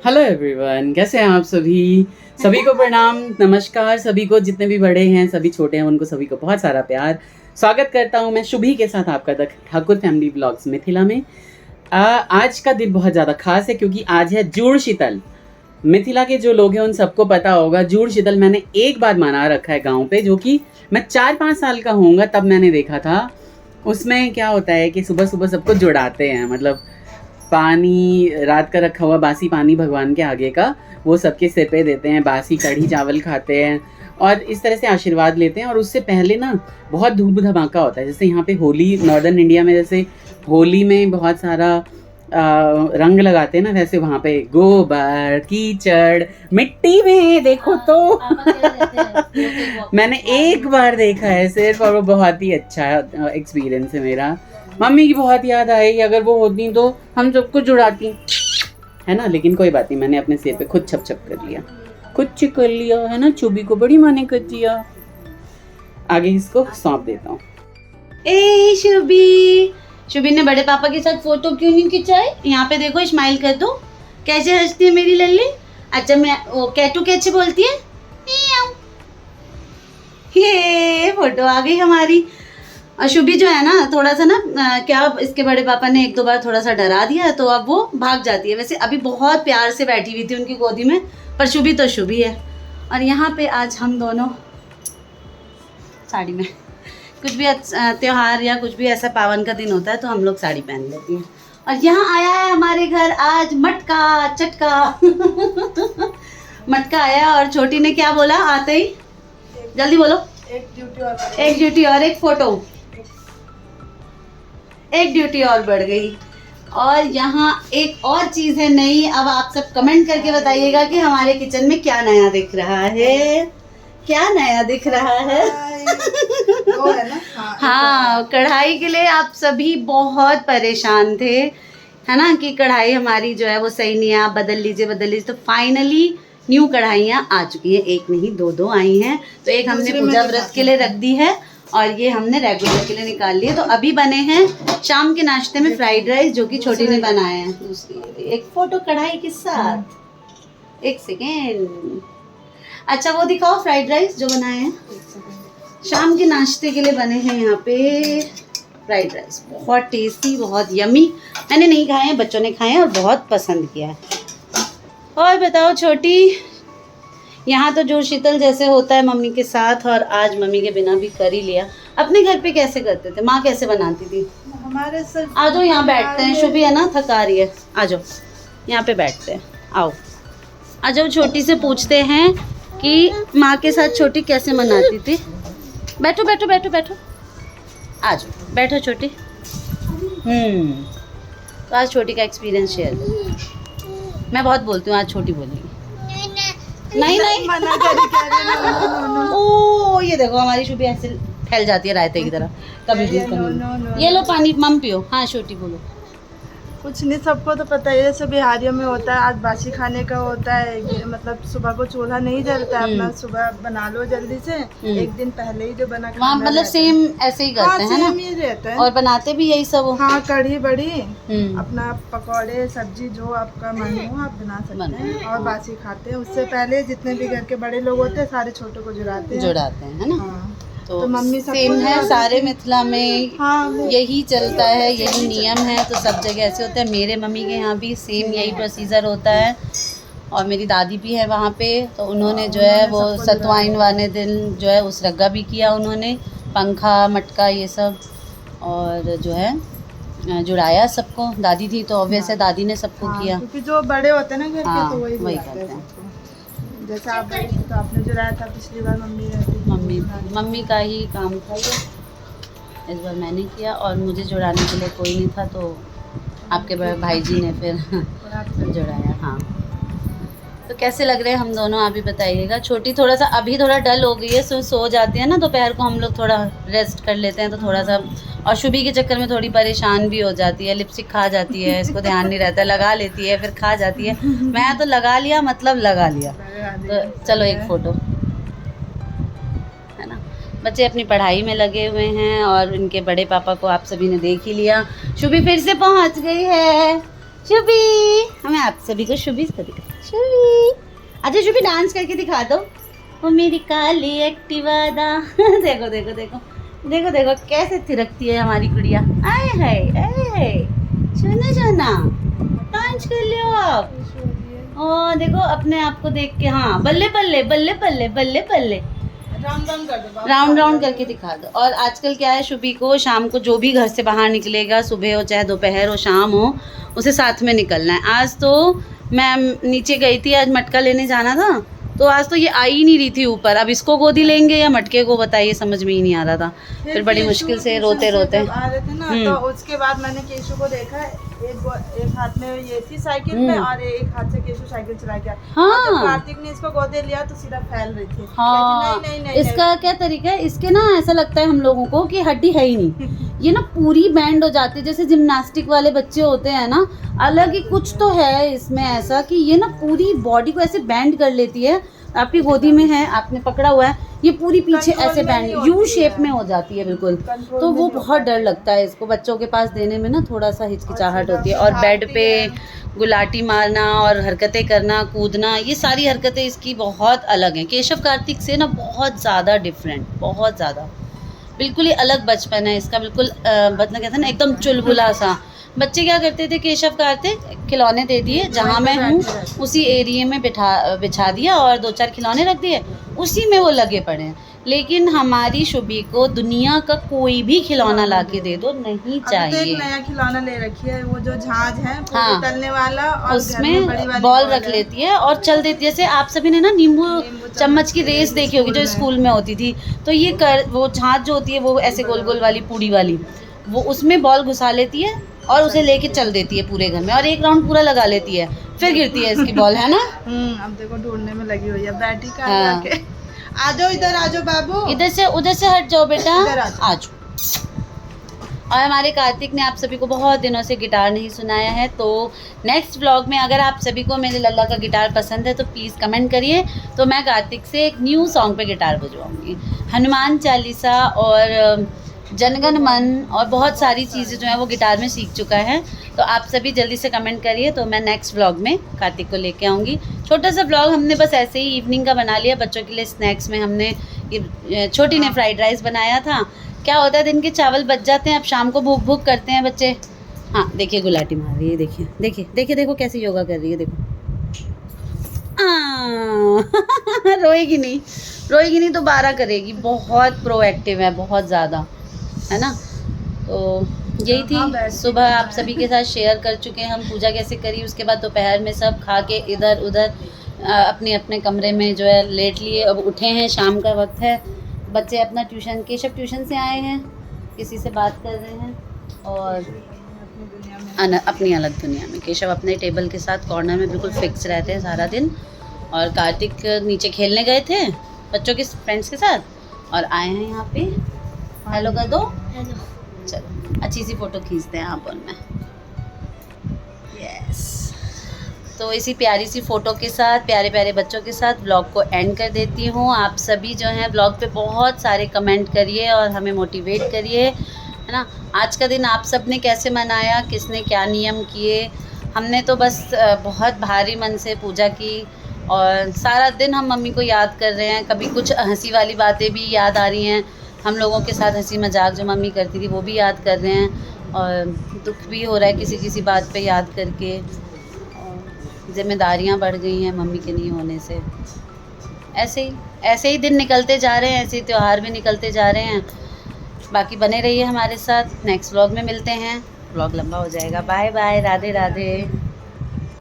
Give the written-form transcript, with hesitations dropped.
Hello everyone, कैसे हैं आप सभी को प्रणाम, नमस्कार। सभी को, जितने भी बड़े हैं सभी छोटे हैं, उनको सभी को बहुत सारा प्यार। स्वागत करता हूं मैं शुभी के साथ आपका the Thakur family blogs Mithila में। आज का दिन बहुत ज़्यादा खास है क्योंकि आज है जुड़ शीतल। मिथिला के जो लोग हैं उन सबको पता होगा, जुड़ शीतल मैंने एक बार मना रखा है गाँव पे, जो कि मैं 4-5 साल का होऊंगा तब मैंने देखा था। उसमें क्या होता है कि सुबह सुबह सबको जुड़ाते हैं, मतलब पानी रात का रखा हुआ बासी पानी भगवान के आगे का वो सबके सिर पे देते हैं, बासी कढ़ी चावल खाते हैं और इस तरह से आशीर्वाद लेते हैं। और उससे पहले ना बहुत धूम धमाका होता है। जैसे यहाँ पे होली, नॉर्दर्न इंडिया में जैसे होली में बहुत सारा रंग लगाते हैं ना, वैसे वहाँ पे गोबर कीचड़ मिट्टी में देखो तो मैंने एक बार देखा है सिर्फ, और वो बहुत ही अच्छा एक्सपीरियंस है मेरा। मम्मी की बहुत याद आई, अगर वो होती तो हम सबको जुड़ाती, है ना। लेकिन कोई बात नहीं, मैंने अपने सिर पे खुद छप छप कर लिया, कर लिया है ना। चुबी को बड़ी माने कर दिया। आगे इसको सौंप देता हूँ। ए शुभी ने बड़े पापा के साथ फोटो क्यों नहीं खिंचाई? यहाँ पे देखो, स्माइल कर दो। कैसे हंसती है मेरी लल्ली। अच्छा, मैं वो कैटू कैसे बोलती है? ये फोटो आ गई हमारी। शुभी जो है ना, थोड़ा सा ना क्या इसके बड़े पापा ने 1-2 बार थोड़ा सा डरा दिया तो अब वो भाग जाती है। वैसे अभी बहुत प्यार से बैठी हुई थी उनकी गोदी में, पर शुभी तो शुभी है। और यहाँ पे आज हम दोनों साड़ी में, कुछ भी त्योहार या कुछ भी ऐसा पावन का दिन होता है तो हम लोग साड़ी पहन लेती हैं। और यहाँ आया है हमारे घर आज मटका चटका मटका आया। और छोटी ने क्या बोला आते ही? जल्दी बोलो। एक ड्यूटी और एक फोटो। एक ड्यूटी और बढ़ गई। और यहाँ एक और चीज़ है नई। अब आप सब कमेंट करके बताइएगा कि हमारे किचन में क्या नया दिख रहा है। क्या नया दिख रहा है? वो है ना? हाँ, कढ़ाई के लिए आप सभी बहुत परेशान थे, है ना, कि कढ़ाई हमारी जो है वो सही नहीं है, आप बदल लीजिए। तो फाइनली न्यू कढ़ाइयाँ आ चुकी हैं। एक नहीं, 2 आई हैं। तो एक हमने पूजा व्रत के लिए रख दी है और ये हमने रेगुलर के लिए निकाल लिए। तो अभी बने हैं शाम के नाश्ते में फ्राइड राइस, जो कि छोटी ने बनाया है। दूसरी एक फोटो कढ़ाई के साथ। एक सेकेंड। अच्छा, वो दिखाओ फ्राइड राइस जो बनाए हैं। शाम के नाश्ते के लिए बने हैं यहाँ पे फ्राइड राइस। बहुत टेस्टी, बहुत यमी। मैंने नहीं खाए हैं, बच्चों ने खाए हैं और बहुत पसंद किया है। और बताओ छोटी, यहाँ तो जुड़ शीतल जैसे होता है मम्मी के साथ, और आज मम्मी के बिना भी कर ही लिया। अपने घर पे कैसे करते थे? माँ कैसे बनाती थी? हमारे सिर्फ आ जाओ, यहाँ बैठते हैं। शुभी है ना, थका रही है। आ जाओ, यहाँ पे बैठते हैं। आओ, आ जाओ। छोटी से पूछते हैं कि माँ के साथ छोटी कैसे मनाती थी। बैठो बैठो बैठो बैठो, आ जाओ, बैठो छोटी। तो आज छोटी का एक्सपीरियंस शेयर करो। मैं बहुत बोलती हूँ, आज छोटी बोलेगी। नहीं मना करी। ओ, ये देखो हमारी शुभी ऐसे फैल जाती है रायते की तरह। कभी भी ये लो पानी, मम पियो। हाँ छोटी बोलो। कुछ नहीं, सबको तो पता है जैसे बिहारियों में होता है, आज बासी खाने का होता है। मतलब सुबह को चूल्हा नहीं जलता है, अपना सुबह बना लो जल्दी से, एक दिन पहले ही जो बना वहाँ मतलब सेम ऐसे ही करते हैं ना, ये रहता है। और बनाते भी यही सब हो। हाँ, कढ़ी बड़ी, अपना पकौड़े सब्जी जो आपका मन हो आप बना सकते हैं और बासी खाते हैं। उससे पहले जितने भी घर के बड़े लोग होते हैं सारे छोटों को जुड़ाते हैं, है ना। तो मम्मी सेम है सारे मिथिला में। हाँ, यही चलता है, यही नियम है। तो सब जगह ऐसे होता है। मेरे मम्मी के यहाँ भी सेम यही प्रोसीजर होता है। और मेरी दादी भी है वहाँ पे, तो उन्होंने जो है वो सतवाइन वाले दिन जो है उस रग्गा भी किया उन्होंने, पंखा मटका ये सब, और जो है जुड़ाया सबको। दादी थी तो ऑब्वियस है दादी ने सबको किया, क्योंकि जो बड़े होते हैं ना घर के, तो वही करते हैं। जैसे आप तो आपने जुड़ाया था, पिछली बार मम्मी का ही काम था ये। इस बार मैंने किया और मुझे जुड़ाने के लिए कोई नहीं था, तो आपके भाई जी ने फिर जुड़ाया। हाँ, तो कैसे लग रहे हैं हम दोनों, आप भी बताइएगा। छोटी थोड़ा सा अभी थोड़ा डल हो गई है, सो जाती है ना, दोपहर को हम लोग थोड़ा रेस्ट कर लेते हैं तो थोड़ा सा। और शुभी के चक्कर में थोड़ी परेशान भी हो जाती है, लिपस्टिक खा जाती है, इसको ध्यान नहीं रहता, लगा लेती है फिर खा जाती है। मैं तो लगा लिया मतलब लगा लिया। तो चलो एक फ़ोटो, है ना। बच्चे अपनी पढ़ाई में लगे हुए हैं और इनके बड़े पापा को आप सभी ने देख ही लिया। शुभी फिर से पहुंच गई है। शुभी, हमें आप सभी को शुभी से दिखा। शुभी, अच्छा शुभी डांस करके दिखा दो। वो मेरी काली एक्टिवा दा देखो देखो देखो देखो देखो कैसे थिरकती है हमारी गुड़िया। आए है सुना जाना डांस कर लियो आप। ओ देखो अपने आप को देख के, हाँ बल्ले बल्ले बल्ले बल्ले बल्ले बल्ले राउंड राउंड करके दिखा दो। और आजकल क्या है, शुभी को शाम को जो भी घर से बाहर निकलेगा, सुबह हो चाहे दोपहर हो शाम हो, उसे साथ में निकलना है। आज तो मैं नीचे गई थी, आज मटका लेने जाना था, तो आज तो ये आ ही नहीं रही थी ऊपर। अब इसको गोदी लेंगे या मटके को, बताइए, समझ में ही नहीं आ रहा था। फिर बड़ी मुश्किल से रोते रोते आ रहे थे ना, तो उसके बाद मैंने केशु को देखा, एक हाथ में ये थी साइकिल में और एक हाथ से केशु साइकिल चला गया। हाँ। जब कार्तिक ने इसको गोदे लिया तो सीधा फैल रही थी। हाँ, नहीं, इसका क्या तरीका है, इसके ना ऐसा लगता है हम लोगों को कि हड्डी है ही नहीं, ये ना पूरी बैंड हो जाती है, जैसे जिम्नास्टिक वाले बच्चे होते हैं ना, अलग ही कुछ तो है इसमें ऐसा कि ये ना पूरी बॉडी को ऐसे बैंड कर लेती है। आपकी गोदी में है, आपने पकड़ा हुआ है, ये पूरी पीछे ऐसे बैंड यू शेप में हो जाती है बिल्कुल। तो वो बहुत डर लगता है इसको, बच्चों के पास देने में ना थोड़ा सा हिचकिचाहट होती है। और बेड पे गुलाटी मारना और हरकतें करना, कूदना, ये सारी हरकतें इसकी बहुत अलग हैं। केशव कार्तिक से ना बहुत ज़्यादा डिफरेंट, बहुत ज़्यादा, बिल्कुल ही अलग बचपन है इसका, बिल्कुल मतलब कहते हैं ना एकदम चुलबुला सा। बच्चे क्या करते थे, केशव कार्तिक खिलौने दे दिए, जहाँ मैं हूँ उसी एरिया में बिछा दिया और 2-4 खिलौने रख दिए, उसी में वो लगे पड़े हैं। लेकिन हमारी शुभी को दुनिया का कोई भी खिलौना ला के दे दो नहीं चाहिए। एक नया खिलौना ले रखी है, वो जो झांझ है, हाँ, तलने वाला, और उसमें बॉल रख लेती है और चल देती है। जैसे आप सभी ने ना नींबू चम्मच की रेस देखी होगी जो स्कूल में होती थी, तो ये वो झांझ जो होती है वो ऐसे गोल गोल वाली पूड़ी वाली, वो उसमें बॉल घुसा लेती है और उसे लेके चल देती है पूरे घर में, और एक राउंड पूरा लगा लेती है, फिर गिरती है इसकी बॉल, है ना। अब देखो ढूंढने में लगी हुई है, बैठी का आके। आ जाओ इधर, आ जाओ बाबू, इधर से हट जाओ बेटा, आ जाओ। और हमारे कार्तिक ने आप सभी को बहुत दिनों से गिटार नहीं सुनाया है, तो नेक्स्ट व्लॉग में अगर आप सभी को मेरे लल्ला का गिटार पसंद है तो प्लीज़ कमेंट करिए, तो मैं कार्तिक से एक न्यू सॉन्ग पे गिटार बजवाऊँगी। हनुमान चालीसा और जनगण मन और बहुत सारी चीज़ें जो हैं वो गिटार में सीख चुका है। तो आप सभी जल्दी से कमेंट करिए, तो मैं नेक्स्ट व्लॉग में कार्तिक को लेके आऊँगी। छोटा सा व्लॉग हमने बस ऐसे ही इवनिंग का बना लिया। बच्चों के लिए स्नैक्स में हमने ये छोटी ने फ्राइड राइस बनाया था। क्या होता है, दिन के चावल बच जाते हैं, अब शाम को भूख भूख करते हैं बच्चे। हाँ देखिए गुलाटी मार रही है, देखिए देखिए देखिए देखो कैसे योगा कर रही है, देखो। रोएगी नहीं, दोबारा करेगी। बहुत प्रोएक्टिव है, बहुत ज़्यादा, है ना। तो यही थी सुबह आप सभी के साथ शेयर कर चुके हैं हम पूजा कैसे करी। उसके बाद दोपहर में सब खा के इधर उधर अपने अपने कमरे में जो है लेट लिए। अब उठे हैं, शाम का वक्त है, बच्चे अपना ट्यूशन, केशव ट्यूशन से आए हैं, किसी से बात कर रहे हैं और अपनी अलग दुनिया में। केशव अपने टेबल के साथ कॉर्नर में बिल्कुल फिक्स रहते हैं सारा दिन, और कार्तिक नीचे खेलने गए थे बच्चों के फ्रेंड्स के साथ और आए हैं यहाँ पे। हेलो कर दो, चलो अच्छी सी फ़ोटो खींचते हैं आप उनमें। यस, तो इसी प्यारी सी फ़ोटो के साथ, प्यारे प्यारे बच्चों के साथ व्लॉग को एंड कर देती हूँ। आप सभी जो हैं व्लॉग पे बहुत सारे कमेंट करिए और हमें मोटिवेट करिए, है ना। आज का दिन आप सब ने कैसे मनाया, किसने क्या नियम किए। हमने तो बस बहुत भारी मन से पूजा की और सारा दिन हम मम्मी को याद कर रहे हैं। कभी कुछ हंसी वाली बातें भी याद आ रही हैं, हम लोगों के साथ हंसी मजाक जो मम्मी करती थी वो भी याद कर रहे हैं, और दुख भी हो रहा है किसी किसी बात पे याद करके। और जिम्मेदारियाँ बढ़ गई हैं मम्मी के नहीं होने से। ऐसे ही दिन निकलते जा रहे हैं, ऐसे ही त्यौहार भी निकलते जा रहे हैं। बाकी बने रहिए हमारे साथ, नेक्स्ट व्लॉग में मिलते हैं। व्लॉग लंबा हो जाएगा। Bye bye, Radhe Radhe.